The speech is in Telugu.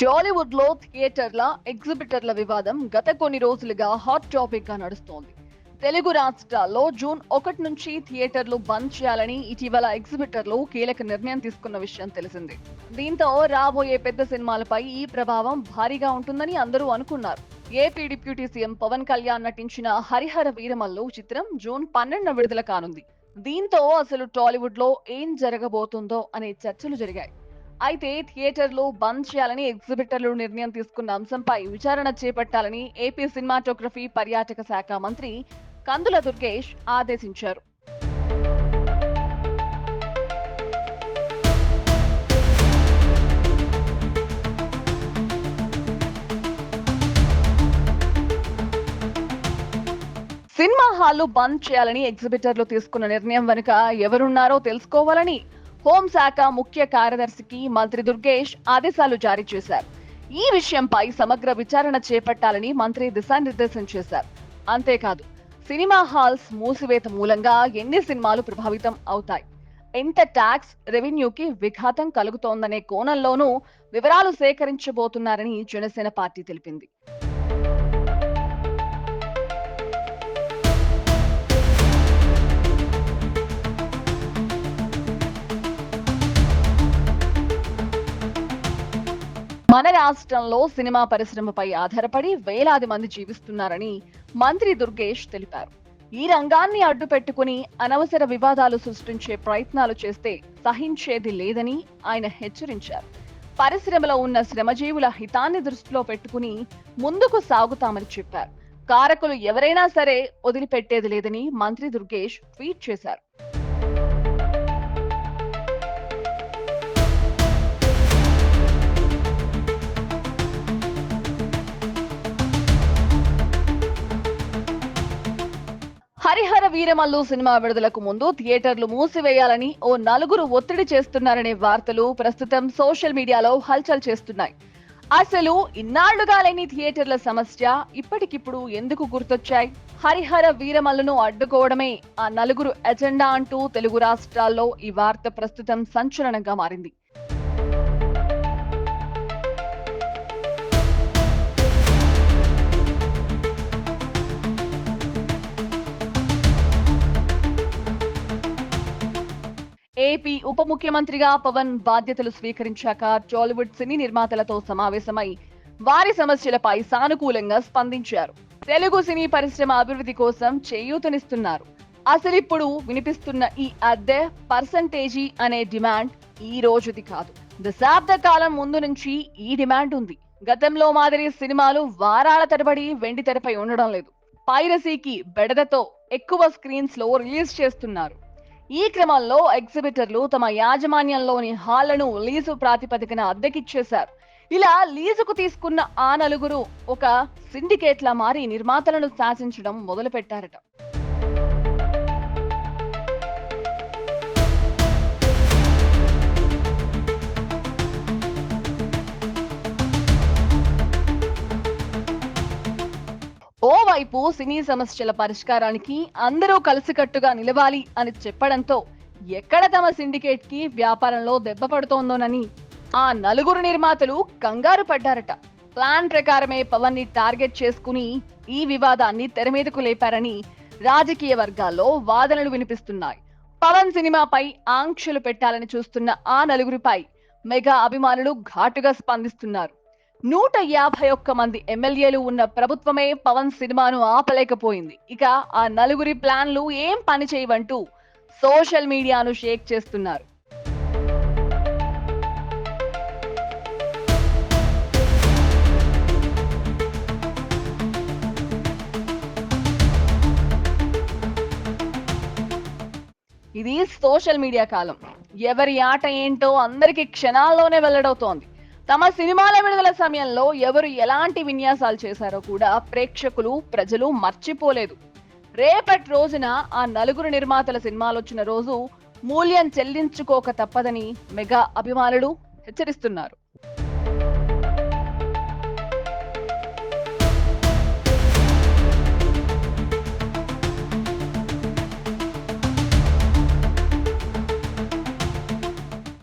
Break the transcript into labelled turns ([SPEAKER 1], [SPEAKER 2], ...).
[SPEAKER 1] టాలీవుడ్ లో థియేటర్ల ఎగ్జిబిటర్ల వివాదం గత కొన్ని రోజులుగా హాట్ టాపిక్ గా నడుస్తోంది. తెలుగు రాష్ట్రాల్లో జూన్ 1 నుంచి థియేటర్లు బంద్ చేయాలని ఇటీవల ఎగ్జిబిటర్లు కీలక నిర్ణయం తీసుకున్న విషయం తెలిసిందే. దీంతో రాబోయే పెద్ద సినిమాలపై ఈ ప్రభావం భారీగా ఉంటుందని అందరూ అనుకున్నారు. AP deputy CM Pawan Kalyan నటించిన హరిహర వీరమల్లు చిత్రం జూన్ 12న విడుదల కానుంది. దీంతో అసలు టాలీవుడ్ లో ఏం జరగబోతుందో అనే చర్చలు జరిగాయి. అయితే థియేటర్లు బంద్ చేయాలని ఎగ్జిబిటర్లు నిర్ణయం తీసుకున్న అంశంపై విచారణ చేపట్టాలని ఏపీ సినిమాటోగ్రఫీ పర్యాటక శాఖ మంత్రి కందుల దుర్గేష్ ఆదేశించారు. సినిమా హాళ్లు బంద్ చేయాలని ఎగ్జిబిటర్లు తీసుకున్న నిర్ణయం వెనుక ఎవరున్నారో తెలుసుకోవాలని హోంశాఖ ముఖ్య కార్యదర్శికి మంత్రి దుర్గేష్ ఆదేశాలు జారీ చేశారు. ఈ విషయంపై సమగ్ర విచారణ చేపట్టాలని మంత్రి దిశానిర్దేశం చేశారు. అంతేకాదు, సినిమా హాల్స్ మూసివేత మూలంగా ఎన్ని సినిమాలు ప్రభావితం అవుతాయి, ఎంత ట్యాక్స్ రెవెన్యూకి విఘాతం కలుగుతోందనే కోణంలోనూ వివరాలు సేకరించబోతున్నారని జనసేన పార్టీ తెలిపింది. మన రాష్ట్రంలో సినిమా పరిశ్రమపై ఆధారపడి వేలాది మంది జీవిస్తున్నారని మంత్రి దుర్గేష్ తెలిపారు. ఈ రంగాన్ని అడ్డు పెట్టుకుని అనవసర వివాదాలు సృష్టించే ప్రయత్నాలు చేస్తే సహించేది లేదని ఆయన హెచ్చరించారు. పరిశ్రమలో ఉన్న శ్రమజీవుల హితాన్ని దృష్టిలో పెట్టుకుని ముందుకు సాగుతామని చెప్పారు. కారకులు ఎవరైనా సరే వదిలిపెట్టేది లేదని మంత్రి దుర్గేష్ ట్వీట్ చేశారు. హరిహర వీరమల్లు సినిమా విడుదలకు ముందు థియేటర్లు మూసివేయాలని ఓ నలుగురు ఒత్తిడి చేస్తున్నారనే వార్తలు ప్రస్తుతం సోషల్ మీడియాలో హల్చల్ చేస్తున్నాయి. అసలు ఇన్నాళ్లుగా లేని థియేటర్ల సమస్య ఇప్పటికిప్పుడు ఎందుకు గుర్తొచ్చాయి? హరిహర వీరమల్లును అడ్డుకోవడమే ఆ నలుగురు ఎజెండా అంటూ తెలుగు రాష్ట్రాల్లో ఈ వార్త ప్రస్తుతం సంచలనంగా మారింది. ఏపీ ఉప ముఖ్యమంత్రిగా పవన్ బాధ్యతలు స్వీకరించాక టాలీవుడ్ సినీ నిర్మాతలతో సమావేశమై వారి సమస్యలపై సానుకూలంగా స్పందించారు. తెలుగు సినీ పరిశ్రమ అభివృద్ధి కోసం చేయూతనిస్తున్నారు. అసలిప్పుడు వినిపిస్తున్న ఈ అద్దె పర్సంటేజీ అనే డిమాండ్ ఈ రోజుది కాదు. దశాబ్ద కాలం ముందు నుంచి ఈ డిమాండ్ ఉంది. గతంలో మాదిరి సినిమాలు వారాల తరబడి వెండి తెరపై ఉండడం లేదు. పైరసీకి బెడదతో ఎక్కువ స్క్రీన్స్ లో రిలీజ్ చేస్తున్నారు. ఈ క్రమంలో ఎగ్జిబిటర్లు తమ యాజమాన్యంలోని హాళ్లను లీజు ప్రాతిపదికన అద్దెకిచ్చేశారు. ఇలా లీజుకు తీసుకున్న ఆ నలుగురు ఒక సిండికేట్ లా మారి నిర్మాతలను శాసించడం మొదలుపెట్టారట. ఓవైపు సినీ సమస్యల పరిష్కారానికి అందరూ కలిసికట్టుగా నిలవాలి అని చెప్పడంతో ఎక్కడ తమ సిండికేట్ కి వ్యాపారంలో దెబ్బ పడుతోందోనని ఆ నలుగురు నిర్మాతలు కంగారు పడ్డారట. ప్లాన్ ప్రకారమే పవన్ ని టార్గెట్ చేసుకుని ఈ వివాదాన్ని తెరమీదకు లేపారని రాజకీయ వర్గాల్లో వాదనలు వినిపిస్తున్నాయి. పవన్ సినిమాపై ఆంక్షలు పెట్టాలని చూస్తున్న ఆ నలుగురిపై మెగా అభిమానులు ఘాటుగా స్పందిస్తున్నారు. 151 మంది ఎమ్మెల్యేలు ఉన్న ప్రభుత్వమే పవన్ సినిమాను ఆపలేకపోయింది. ఇక ఆ నలుగురి ప్లాన్లు ఏం పని చేయవంటూ సోషల్ మీడియాను షేక్ చేస్తున్నారు. ఇది సోషల్ మీడియా కాలం. ఎవరి ఆట ఏంటో అందరికీ క్షణాల్లోనే వెల్లడవుతోంది. తమ సినిమాల విడుదల సమయంలో ఎవరు ఎలాంటి విన్యాసాలు చేశారో కూడా ప్రేక్షకులు ప్రజలు మర్చిపోలేదు. రేపటి రోజున ఆ నలుగురు నిర్మాతల సినిమాలు వచ్చిన రోజు మూల్యం చెల్లించుకోక తప్పదని మెగా అభిమానులు హెచ్చరిస్తున్నారు.